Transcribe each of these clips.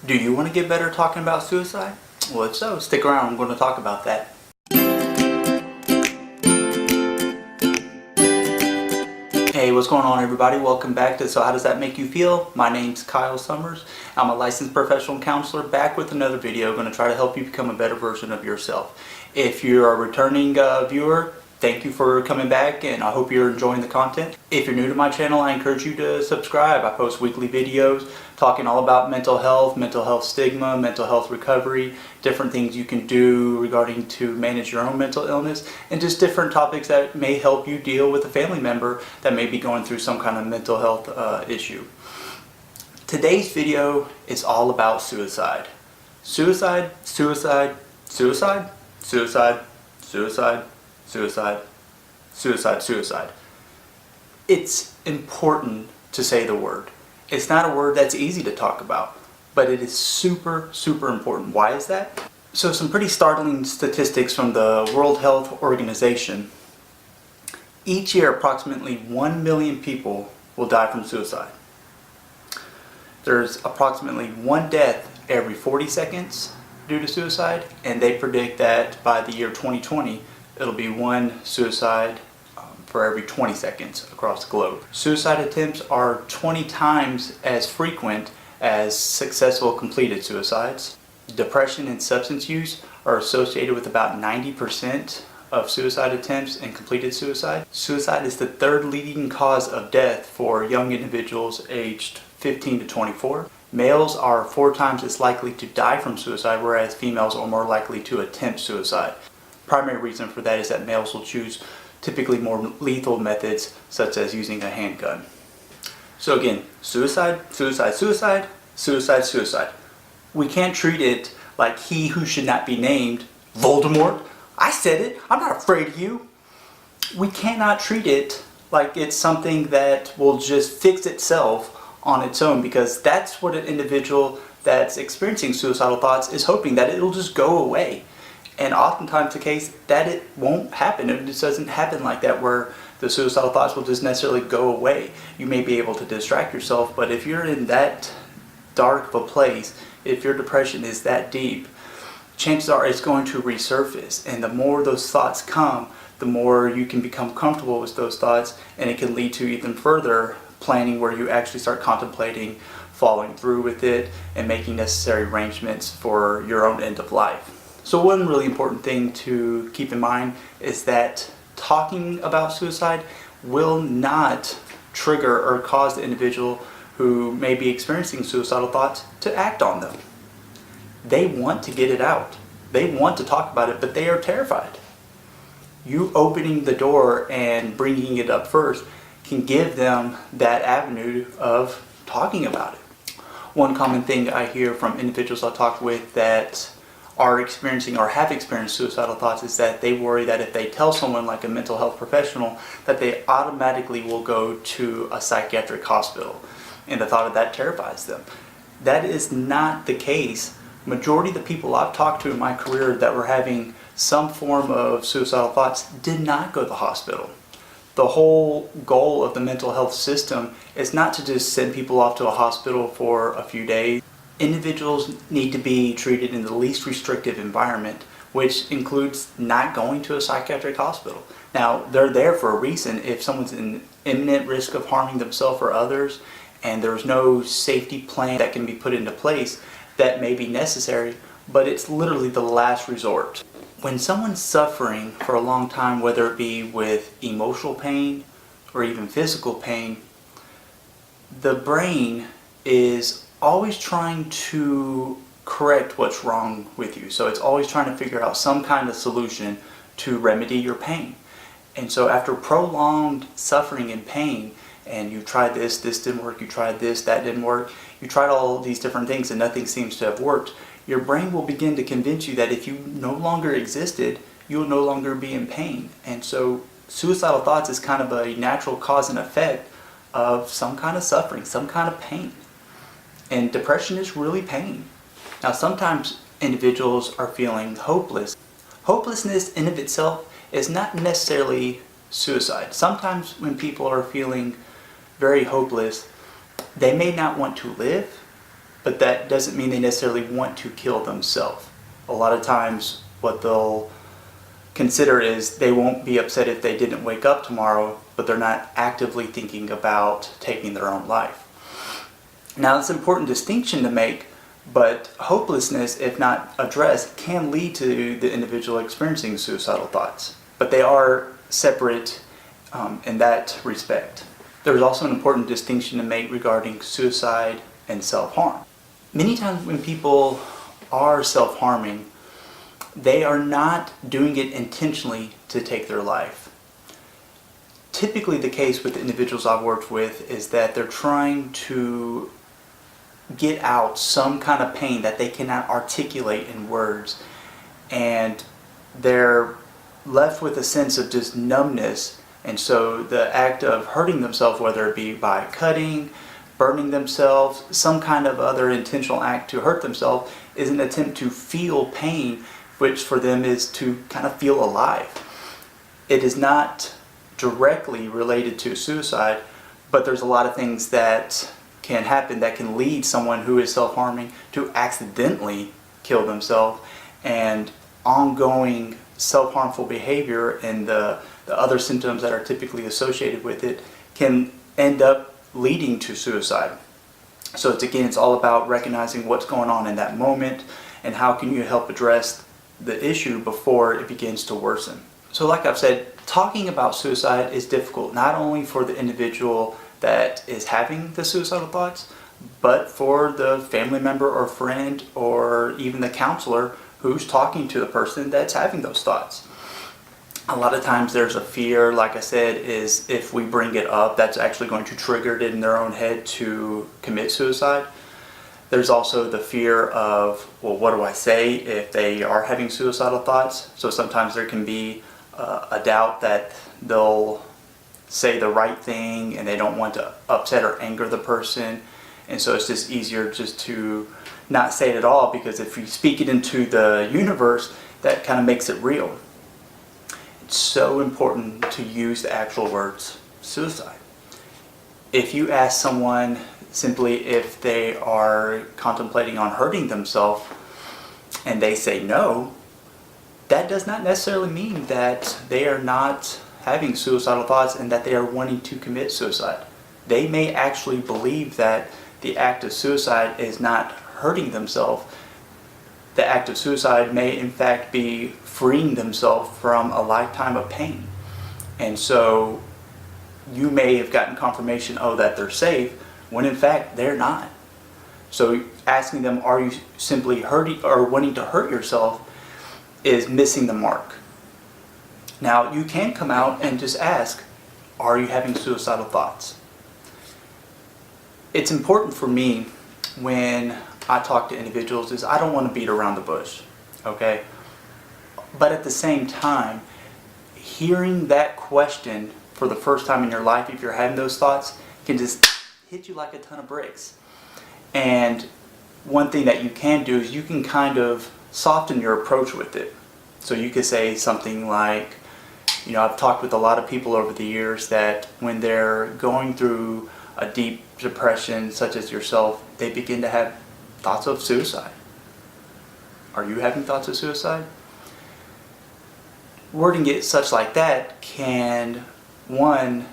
Do you want to get better talking about suicide? Well, if so, stick around. I'm going to talk about that. Hey, what's going on, everybody? Welcome back to So How Does That Make You Feel? My name's Kyle Summers. I'm a licensed professional counselor, back with another video going to try to help you become a better version of yourself. If you're a returning viewer, thank you for coming back, and I hope you're enjoying the content. If you're new to my channel, I encourage you to subscribe. I post weekly videos talking all about mental health stigma, mental health recovery, different things you can do regarding to manage your own mental illness, and just different topics that may help you deal with a family member that may be going through some kind of mental health issue. Today's video is all about suicide. Suicide, suicide, suicide, suicide, suicide, suicide, suicide, suicide. It's important to say the word. It's not a word that's easy to talk about, but it is super, super important. Why is that? So some pretty startling statistics from the World Health Organization. Each year, approximately 1 million people will die from suicide. There's approximately 1 death every 40 seconds due to suicide, and they predict that by the year 2020, it'll be 1 suicide for every 20 seconds across the globe. Suicide attempts are 20 times as frequent as successful completed suicides. Depression and substance use are associated with about 90% of suicide attempts and completed suicide. Suicide is the third leading cause of death for young individuals aged 15 to 24. Males are 4 times as likely to die from suicide, whereas females are more likely to attempt suicide. Primary reason for that is that males will choose typically more lethal methods, such as using a handgun. So again, suicide, suicide, suicide, suicide, suicide. We can't treat it like he who should not be named, Voldemort. I said it, I'm not afraid of you. We cannot treat it like it's something that will just fix itself on its own, because that's what an individual that's experiencing suicidal thoughts is hoping, that it'll just go away. And oftentimes the case that it won't happen. It just doesn't happen like that, where the suicidal thoughts will just necessarily go away. You may be able to distract yourself, but if you're in that dark of a place, if your depression is that deep, chances are it's going to resurface. And the more those thoughts come, the more you can become comfortable with those thoughts, and it can lead to even further planning, where you actually start contemplating following through with it and making necessary arrangements for your own end of life. So one really important thing to keep in mind is that talking about suicide will not trigger or cause the individual who may be experiencing suicidal thoughts to act on them. They want to get it out. They want to talk about it, but they are terrified. You opening the door and bringing it up first can give them that avenue of talking about it. One common thing I hear from individuals I talk with that are experiencing or have experienced suicidal thoughts is that they worry that if they tell someone, like a mental health professional, that they automatically will go to a psychiatric hospital, and the thought of that terrifies them. That is not the case. Majority of the people I've talked to in my career that were having some form of suicidal thoughts did not go to the hospital. The whole goal of the mental health system is not to just send people off to a hospital for a few days. Individuals need to be treated in the least restrictive environment, which includes not going to a psychiatric hospital. Now, they're there for a reason. If someone's in imminent risk of harming themselves or others, and there's no safety plan that can be put into place, that may be necessary, but it's literally the last resort. When someone's suffering for a long time, whether it be with emotional pain or even physical pain, the brain is always trying to correct what's wrong with you. So it's always trying to figure out some kind of solution to remedy your pain. And so after prolonged suffering and pain, and you tried this didn't work, you tried this, that didn't work, you tried all these different things and nothing seems to have worked, your brain will begin to convince you that if you no longer existed, you'll no longer be in pain. And so suicidal thoughts is kind of a natural cause and effect of some kind of suffering, some kind of pain. And depression is really pain. Now, sometimes individuals are feeling hopeless. Hopelessness in of itself is not necessarily suicide. Sometimes when people are feeling very hopeless, they may not want to live, but that doesn't mean they necessarily want to kill themselves. A lot of times what they'll consider is they won't be upset if they didn't wake up tomorrow, but they're not actively thinking about taking their own life. Now, it's an important distinction to make, but hopelessness, if not addressed, can lead to the individual experiencing suicidal thoughts. But they are separate in that respect. There's also an important distinction to make regarding suicide and self-harm. Many times when people are self-harming, they are not doing it intentionally to take their life. Typically the case with the individuals I've worked with is that they're trying to get out some kind of pain that they cannot articulate in words, and they're left with a sense of just numbness, and so the act of hurting themselves, whether it be by cutting, burning themselves, some kind of other intentional act to hurt themselves, is an attempt to feel pain, which for them is to kind of feel alive. It is not directly related to suicide, but there's a lot of things that can happen that can lead someone who is self-harming to accidentally kill themselves, and ongoing self-harmful behavior and the other symptoms that are typically associated with it can end up leading to suicide. So it's all about recognizing what's going on in that moment and how can you help address the issue before it begins to worsen. So like I've said, talking about suicide is difficult, not only for the individual that is having the suicidal thoughts, but for the family member or friend or even the counselor who's talking to the person that's having those thoughts. A lot of times there's a fear, like I said, is if we bring it up, that's actually going to trigger it in their own head to commit suicide. There's also the fear of, well, what do I say if they are having suicidal thoughts? So sometimes there can be a doubt that they'll say the right thing and they don't want to upset or anger the person. And so it's just easier just to not say it at all, because if you speak it into the universe, that kind of makes it real. It's so important to use the actual words suicide. If you ask someone simply if they are contemplating on hurting themselves and they say no, that does not necessarily mean that they are not having suicidal thoughts and that they are wanting to commit suicide. They may actually believe that the act of suicide is not hurting themselves. The act of suicide may in fact be freeing themselves from a lifetime of pain. And so you may have gotten confirmation, that they're safe, when in fact they're not. So asking them, are you simply hurting or wanting to hurt yourself, is missing the mark. Now you can come out and just ask, are you having suicidal thoughts? It's important for me when I talk to individuals is I don't want to beat around the bush, okay? But at the same time, hearing that question for the first time in your life, if you're having those thoughts, can just hit you like a ton of bricks. And one thing that you can do is you can kind of soften your approach with it. So you could say something like, I've talked with a lot of people over the years that when they're going through a deep depression, such as yourself, they begin to have thoughts of suicide. Are you having thoughts of suicide? Wording it such like that can, one,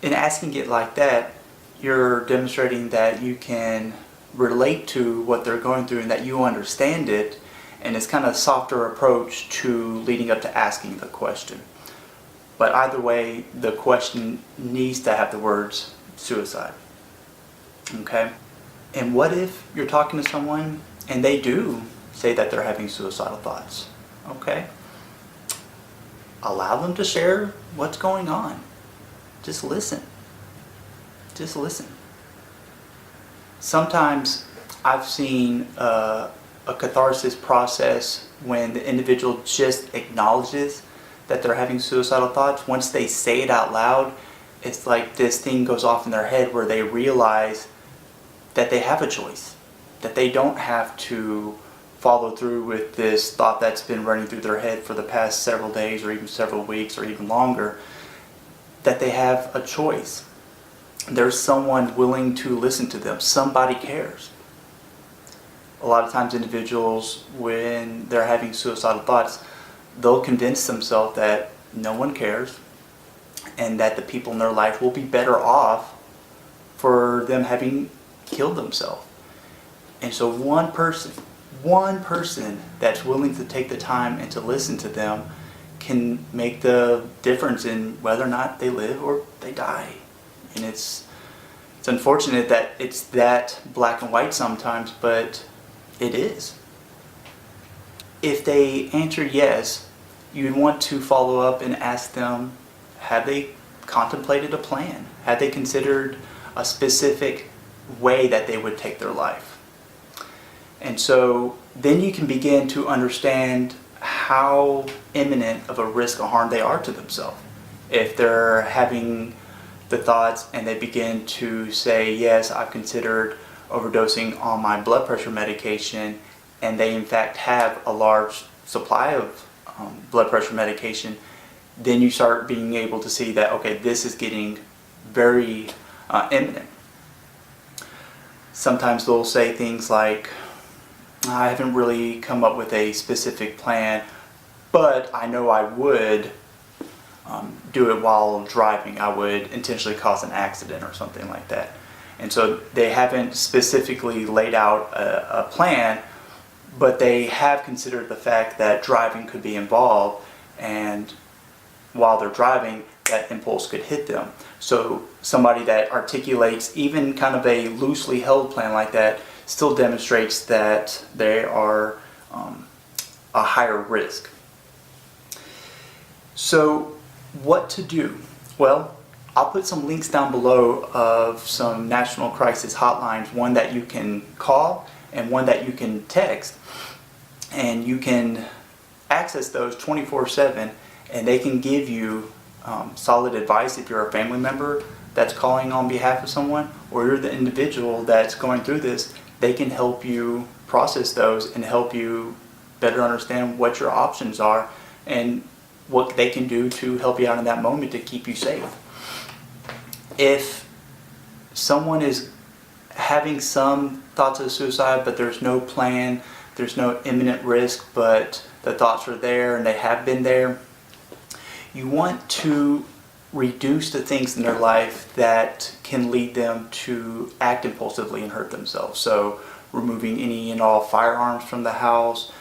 in asking it like that, you're demonstrating that you can relate to what they're going through and that you understand it, and it's kind of a softer approach to leading up to asking the question. But either way, the question needs to have the words suicide. Okay? And what if you're talking to someone and they do say that they're having suicidal thoughts? Okay? Allow them to share what's going on. Just listen. Just listen. Sometimes I've seen a catharsis process when the individual just acknowledges that they're having suicidal thoughts. Once they say it out loud, it's like this thing goes off in their head where they realize that they have a choice, that they don't have to follow through with this thought that's been running through their head for the past several days or even several weeks or even longer, that they have a choice. There's someone willing to listen to them. Somebody cares. A lot of times individuals, when they're having suicidal thoughts, they'll convince themselves that no one cares and that the people in their life will be better off for them having killed themselves. And so one person that's willing to take the time and to listen to them can make the difference in whether or not they live or they die. And it's unfortunate that it's that black and white sometimes, but it is. If they answer yes, you'd want to follow up and ask them, have they contemplated a plan? Have they considered a specific way that they would take their life? And so then you can begin to understand how imminent of a risk of harm they are to themselves. If they're having the thoughts and they begin to say, yes, I've considered overdosing on my blood pressure medication, and they in fact have a large supply of blood pressure medication, then you start being able to see that, okay, this is getting very imminent. Sometimes they'll say things like, I haven't really come up with a specific plan, but I know I would do it while driving. I would intentionally cause an accident or something like that. And so they haven't specifically laid out a plan, but they have considered the fact that driving could be involved, and while they're driving, that impulse could hit them. So somebody that articulates even kind of a loosely held plan like that still demonstrates that they are a higher risk. So what to do? Well, I'll put some links down below of some national crisis hotlines, one that you can call and one that you can text, and you can access those 24/7, and they can give you solid advice if you're a family member that's calling on behalf of someone, or you're the individual that's going through this. They can help you process those and help you better understand what your options are and what they can do to help you out in that moment to keep you safe. If someone is having some thoughts of suicide, but there's no plan, there's no imminent risk, but the thoughts are there and they have been there, you want to reduce the things in their life that can lead them to act impulsively and hurt themselves. So removing any and all firearms from the house,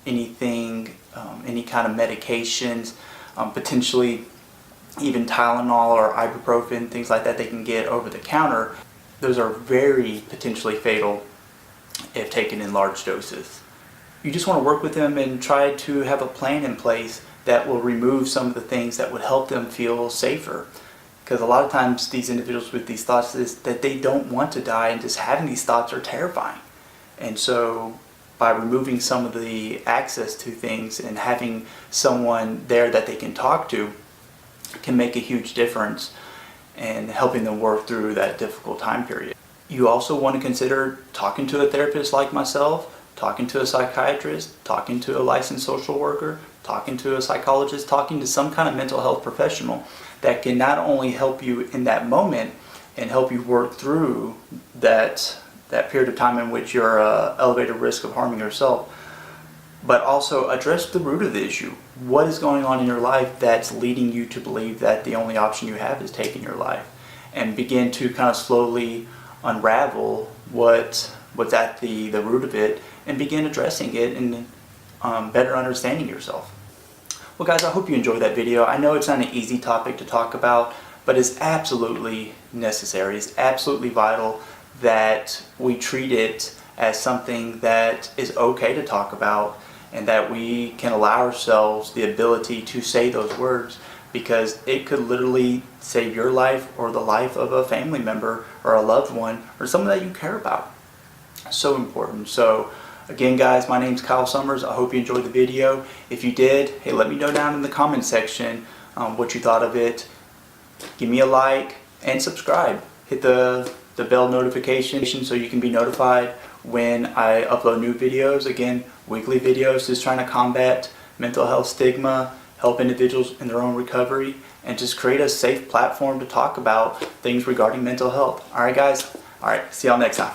anything, any kind of medications, potentially even Tylenol or ibuprofen, things like that they can get over the counter. Those are very potentially fatal if taken in large doses. You just want to work with them and try to have a plan in place that will remove some of the things that would help them feel safer. Because a lot of times these individuals with these thoughts is that they don't want to die, and just having these thoughts are terrifying. And so by removing some of the access to things and having someone there that they can talk to can make a huge difference in helping them work through that difficult time period. You also want to consider talking to a therapist like myself, talking to a psychiatrist, talking to a licensed social worker, talking to a psychologist, talking to some kind of mental health professional that can not only help you in that moment and help you work through that period of time in which you're elevated risk of harming yourself, but also address the root of the issue. What is going on in your life that's leading you to believe that the only option you have is taking your life? And begin to kind of slowly unravel what's at the root of it, and begin addressing it and better understanding yourself. Well guys, I hope you enjoyed that video. I know it's not an easy topic to talk about, but it's absolutely necessary. It's absolutely vital that we treat it as something that is okay to talk about, and that we can allow ourselves the ability to say those words, because it could literally save your life or the life of a family member or a loved one or someone that you care about. So important. So again guys, my name's Kyle Summers. I hope you enjoyed the video. If you did, hey, let me know down in the comment section what you thought of it. Give me a like and subscribe. Hit the bell notification so you can be notified when I upload new videos. Again, weekly videos, just trying to combat mental health stigma, help individuals in their own recovery, and just create a safe platform to talk about things regarding mental health. Alright guys, alright, see y'all next time.